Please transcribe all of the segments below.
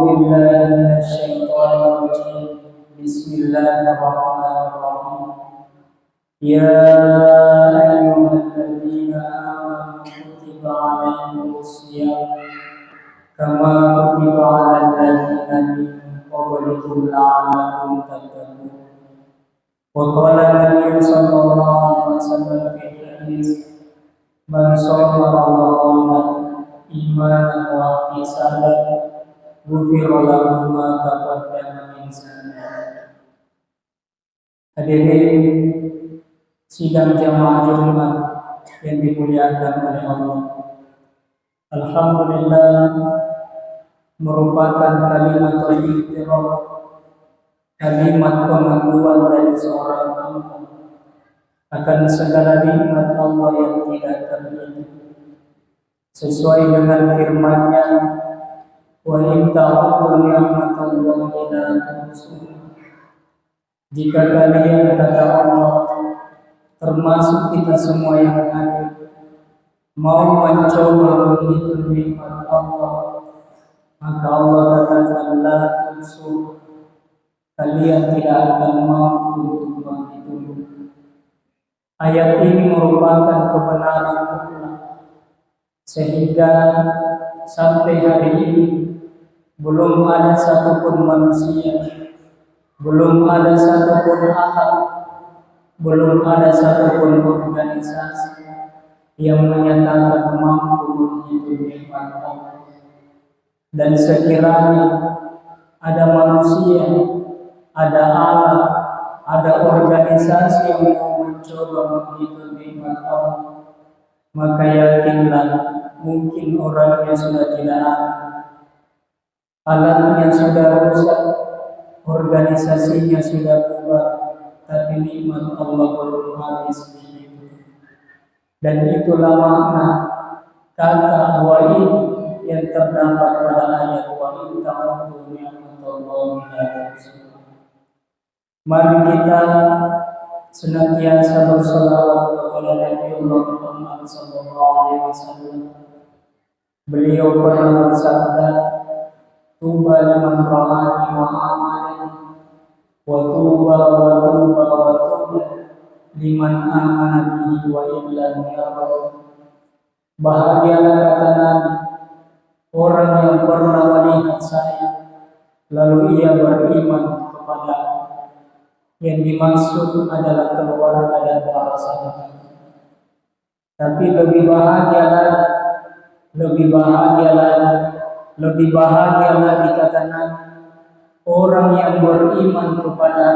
بالله من الشيطان الرجيم. بسم الله الرحمن الرحيم. يا أيها الذين آمنوا كتب عليكم الصيام كما كتب على الذين من قبلكم لعلكم تتقون. وقال النبي صلى الله عليه وسلم في الحديث: من صام رمضان إيمانا واحتسابا غفر له ما تقدم من ذنبه. Hadirin sidang jamaah Jumat yang dimuliakan oleh Allah, alhamdulillah merupakan kalimat thayyibah, kalimat pengakuan dari seorang hamba akan segala nikmat Allah yang tidak terhitung, sesuai dengan firman-Nya, wa in ta'uddu ni'matallahi la tuhsuha. Jika kalian kata Allah, termasuk kita semua yang hadir, mau mencoba menghitung nikmat Allah, maka Allah katakan la tuhsuha, kalian tidak akan mampu untuk menghitung. Ayat ini merupakan kebenaran mutlak, sehingga sampai hari ini belum ada satupun manusia, belum ada satupun alat, belum ada satupun organisasi yang menyatakan mampu menghitung nikmat Allah. Dan sekiranya ada manusia, ada alat, ada organisasi yang mau mencoba menghitung nikmat Allah, maka yakinlah mungkin orangnya sudah tidak ada, alatnya sudah rusak, organisasinya sudah bubar, tapi nikmat Allah belum habis begitu. Dan itulah makna kata wa'id yang terdapat pada ayat wa'id ta'uddu ni'matallahi la tuhsuha. Mari kita senantiasa berselawat kepada Nabi Muhammad SAW. Beliau pernah bersabda, tuba liman ra'ani wa amani, wa tuba liman amana bihi wa illam yarah. Bahagialah, kata Nabi, orang yang pernah melihat saya lalu ia beriman kepada. Yang dimaksud adalah keluarga dan para sahabat. Tapi lebih bahagia lagi kata Nabi, orang yang beriman kepada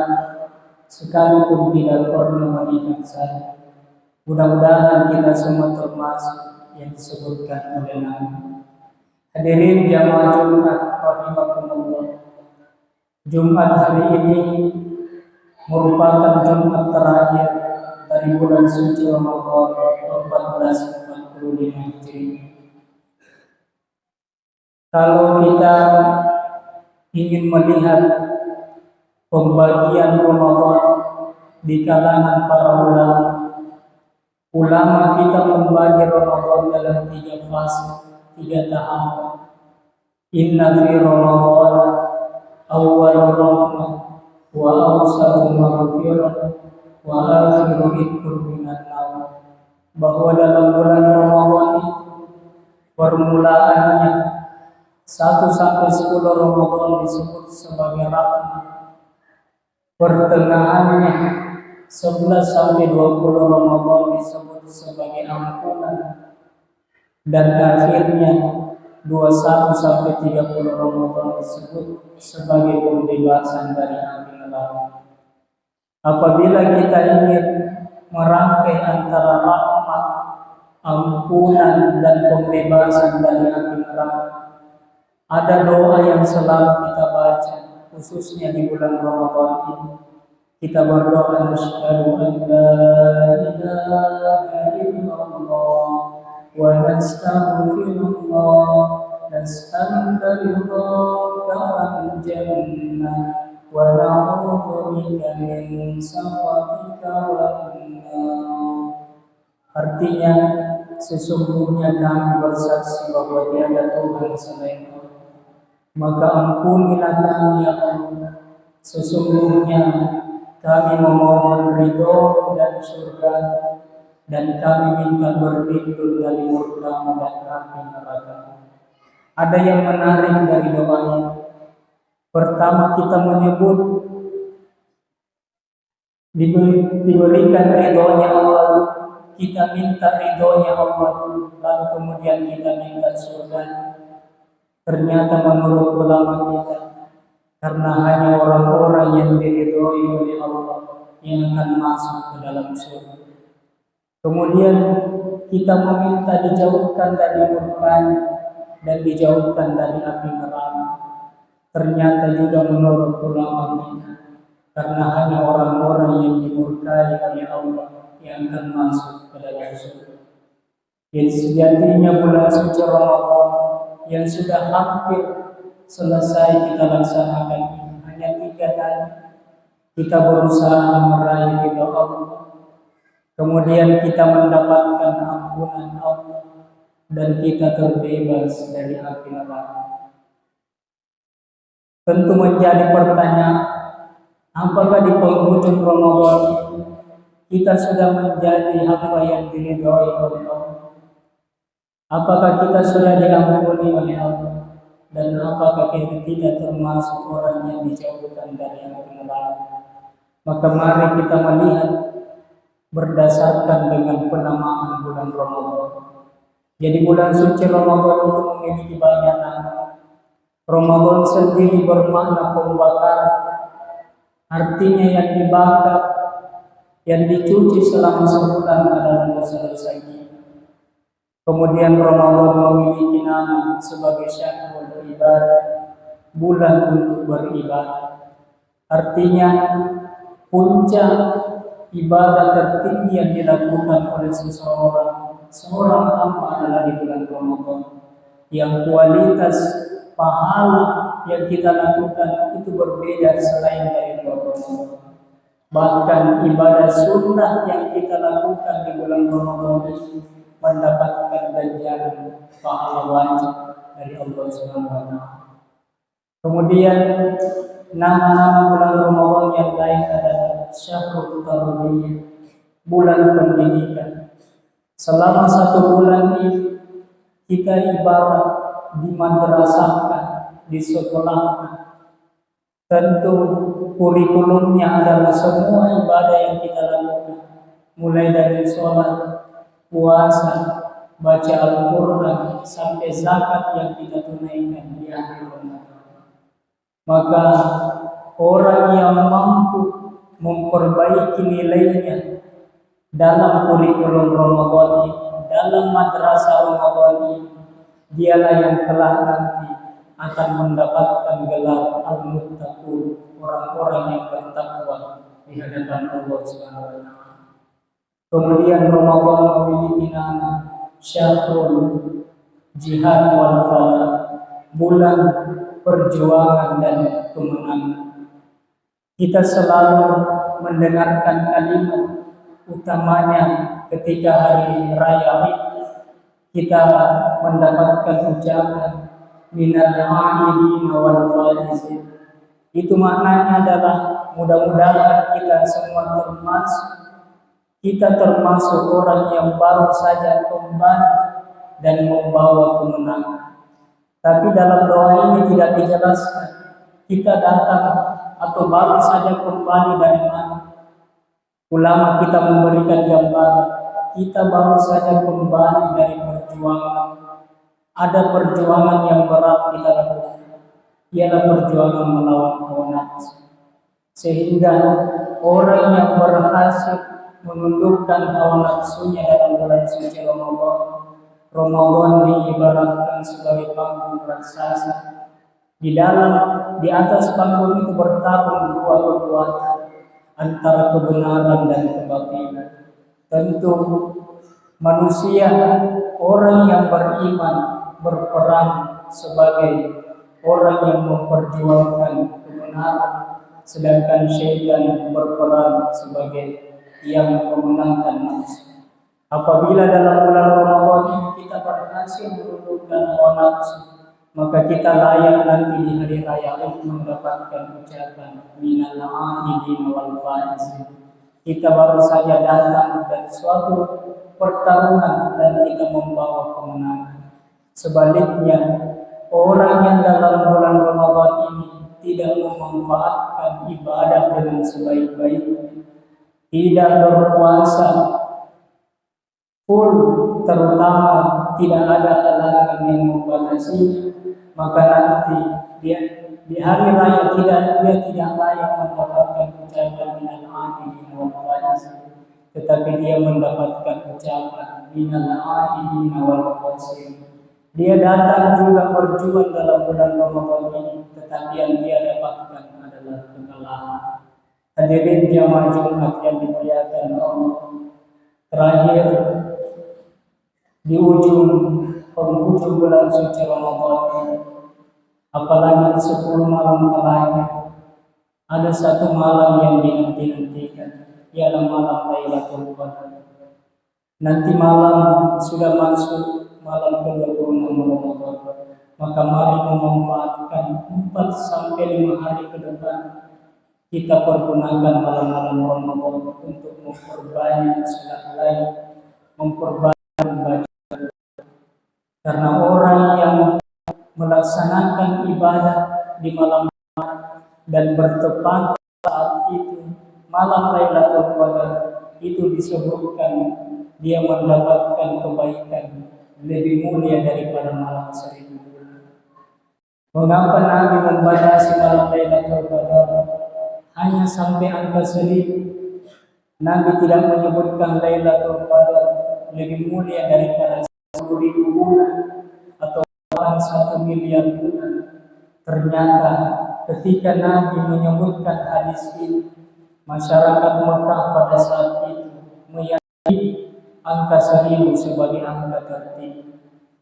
sekalipun tidak pernah melihat saya. Mudah-mudahan kita semua termasuk yang disebutkan oleh Nabi. Hadirin jamaah Jumat rahimakumullah. Jumat hari ini merupakan Jumat terakhir dari bulan suci Ramadan 1445 Hijriah. Kalau kita ingin melihat pembagian Ramadan di kalangan para ulama kita membagi Ramadan dalam 3 fase, 3 tahap. Inna fi Ramadan awwal rahmah wa awsatu maghfirah wa akhiru itqun minan nar. Bahwa dalam bulan Ramadan itu permulaannya 1 sampai 10 Ramadan disebut sebagai rahmat, pertengahannya 11 sampai 20 Ramadan disebut sebagai ampunan, dan akhirnya 21 sampai 30 Ramadan disebut sebagai pembebasan dari api neraka. Apabila kita ingin merangkai antara rahmat, ampunan, dan pembebasan dari api neraka, ada doa yang selalu kita baca, khususnya di bulan Ramadan ini. Kita berdoa, asyhadu an la ilaha illallah wa nastaghfirullah nas'aluka ridhaka wal jannah wa na'udzu bika min sakhatika wan nar. Artinya, sesungguhnya kami bersaksi bahwa tiada Tuhan selain Allah. Maka ampunilah kami ya Allah. Sesungguhnya kami memohon ridho dan surga, dan kami minta berlindung dari murka dan api neraka. Ada yang menarik dari doa ini. Pertama kita menyebut diberikan ridhonya Allah, kita minta ridhonya Allah dulu, lalu kemudian kita minta surga. Ternyata menurut ulama kita, karena hanya orang-orang yang diridhoi oleh Allah yang akan masuk ke dalam surga. Kemudian kita meminta dijauhkan dari murkanya dan dijauhkan dari api neraka. Ternyata juga menurut ulama kita, karena hanya orang-orang yang dimurkai oleh Allah yang akan masuk ke dalam surga. Jadi sejatinya bulan suci Ramadan yang sudah hampir selesai kita laksanakan ini hanya 3 kali kita berusaha meraih ridha Allah, kemudian kita mendapatkan ampunan Allah, dan kita terbebas dari api neraka. Tentu menjadi pertanyaan, apakah di penghujung Ramadan kita sudah menjadi hamba yang diridhoi oleh Allah? Apakah kita sudah diampuni oleh Allah? Dan apakah kita tidak termasuk orang yang dijauhkan dari api neraka? Maka mari kita melihat berdasarkan dengan penamaan bulan Ramadan. Jadi bulan suci Ramadan itu memiliki banyak nama. Ramadan sendiri bermakna pembakaran. Artinya yang dibakar, yang dicuci selama sebulan adalah dosa-dosa kita. Kemudian Ramadan memiliki nama sebagai syahrul ibadah, bulan untuk beribadah. Artinya puncak ibadah tertinggi yang dilakukan oleh seorang hamba adalah di bulan Ramadan. Yang kualitas pahala yang kita lakukan itu berbeda selain dari bulan Ramadan. Bahkan ibadah sunnah yang kita lakukan di bulan Ramadan ini mendapatkan ganjaran pahala wajib dari Allah Subhanahu. Kemudian nama-nama bulan Ramadan yang lain adalah Syahrul Tarbiyah, bulan pendidikan. Selama 1 bulan ini kita ibarat di madrasahkan, di sekolahkan. Tentu kurikulumnya adalah semua ibadah yang kita lakukan, mulai dari sholat, puasa, baca Al-Quran, sampai zakat yang kita tunaikan di akhir Ramadan. Maka orang yang mampu memperbaiki nilainya dalam kurikulum Ramadan ini, dalam madrasah Ramadan ini, dialah yang kelak nanti akan mendapatkan gelar Al-Muttaqun, orang-orang yang bertakwa di hadapan Allah Subhanahu wa taala. Kemudian Ramadan memiliki nama Syahrul Jihad wal Falah, bulan perjuangan dan kemenangan. Kita selalu mendengarkan kalimat utamanya ketika hari raya Id. Kita mendapatkan ucapan minal aidin wal faizin. Itu maknanya adalah mudah-mudahan kita termasuk orang yang baru saja kembali dan membawa kemenangan. Tapi dalam doa ini tidak dijelaskan kita datang atau baru saja kembali dari mana. Ulama kita memberikan gambaran, kita baru saja kembali dari perjuangan. Ada perjuangan yang berat kita lakukan, ialah perjuangan melawan hawa nafsu. Sehingga orang yang berhasil menundukkan hawa nafsunya dalam bulan suci Ramadan diibaratkan sebagai panggung raksasa. Di atas panggung itu bertarung dua kekuatan antara kebenaran dan kebatilan. Tentu manusia, orang yang beriman berperan sebagai orang yang memperjuangkan kebenaran, sedangkan syaitan berperan sebagai yang memenangkan nafsu. Apabila dalam bulan Ramadan ini kita berhasil menundukkan hawa nafsu, maka kita layak nanti di hari raya Id mendapatkan ucapan minal aidin wal faizin. Kita baru saja datang dari suatu pertarungan dan kita membawa kemenangan. Sebaliknya, orang yang dalam bulan Ramadan ini tidak memanfaatkan ibadah dengan sebaik-baiknya, tidak berpuasa full, terutama tidak ada halangan yang membatasinya, maka nanti dia di hari raya dia tidak layak mendapatkan ucapan minal aidin wal faizin, tetapi dia mendapatkan ucapan minal aidin wal faizin. Dia datang juga berjuang dalam bulan Ramadan ini, tetapi yang dia dapatkan adalah kekalahan. Hadirin jamaah Jumat yang dimuliakan Allah, terakhir di penghujung bulan suci Ramadan ini, apalagi di 10 malam terakhir, ada satu malam yang dinanti-nantikan, ialah malam Lailatul Qadar. Nanti malam sudah masuk malam ke-26 Ramadan, maka mari memanfaatkan 4-5 hari ke depan. Kita pergunakan malam-malam Ramadan untuk memperbanyak salat lain, memperbanyak baca. Karena orang yang melaksanakan ibadah di malam dan bertepatan saat itu malam Lailatul Qadar, itu disebutkan dia mendapatkan kebaikan lebih mulia daripada malam 1000 bulan. Mengapa Nabi membatasi malam Lailatul Qadar hanya sampai angka 1000? Nabi tidak menyebutkan Lailatul Qadar lebih mulia daripada 10.000 bulan atau 1 miliar bulan. Ternyata ketika Nabi menyebutkan hadis ini, masyarakat Mekah pada saat itu meyakini angka 1000 sebagai angka tertinggi.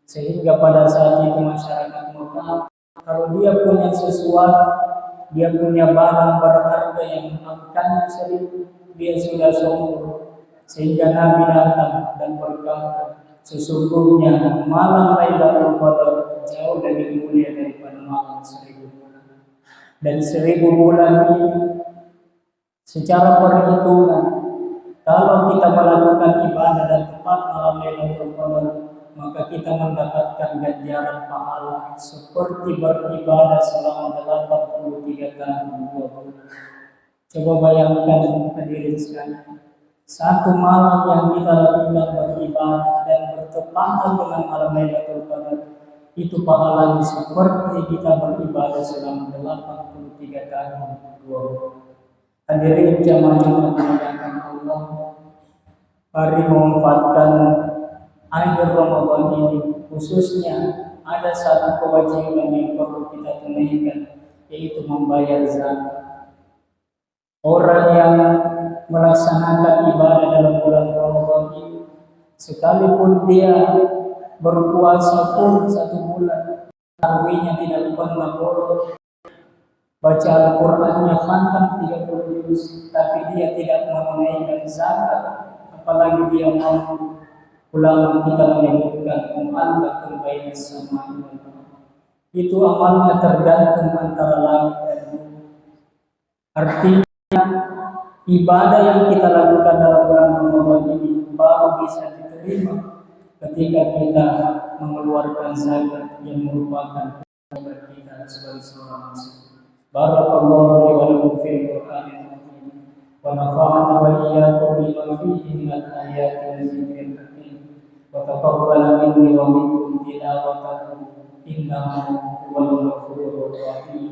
Sehingga pada saat itu masyarakat Mekah, kalau dia punya sesuatu, dia punya barang berharga yang angkanya 1000, dia sudah sombong. Sehingga Nabi datang dan berkata, sesungguhnya malam Lailatul Qadar jauh lebih mulia daripada malam 1000 bulan. Dan 1000 bulan ini secara perhitungan, kalau kita melakukan ibadah dan tepat malam Lailatul Qadar, maka kita mendapatkan ganjaran pahala seperti beribadah selama 83 tahun 2 bulan. Coba bayangkan hadirin sekalian, satu malam yang kita lakukan beribadah dan bertepatan dengan malam Lailatul Qadar, itu pahalanya seperti kita beribadah selama 83 tahun 2 bulan. Hadirin jamaah Jumat dimuliakan Allah, mari memanfaatkan akhir Ramadan ini, khususnya ada satu kewajiban yang perlu kita tunaikan, yaitu membayar zakat. Orang yang melaksanakan ibadah dalam bulan Ramadan ini, sekalipun dia berpuasa pun 1 bulan, tarawihnya tidak pernah bolong, baca Al-Qur'annya khatam 30 juz, tapi dia tidak menunaikan zakat, apalagi dia mau. Ulama kita menyebutkan mu'allaqun bainas samai wal ardh. Itu amalnya tergantung antara langit dan bumi. Artinya ibadah yang kita lakukan dalam bulan Ramadan ini baru bisa diterima ketika kita mengeluarkan zakat yang merupakan kewajiban kita sebagai seorang muslim. Barakallahu li wa lakum fil Qur'anil azim wa nafa'ana wa iyyakum bima fihi minal ayati wa dzikril hakim wa taqabbal minni wa minkum tilawatahu innahu huwal ghafurur rahim.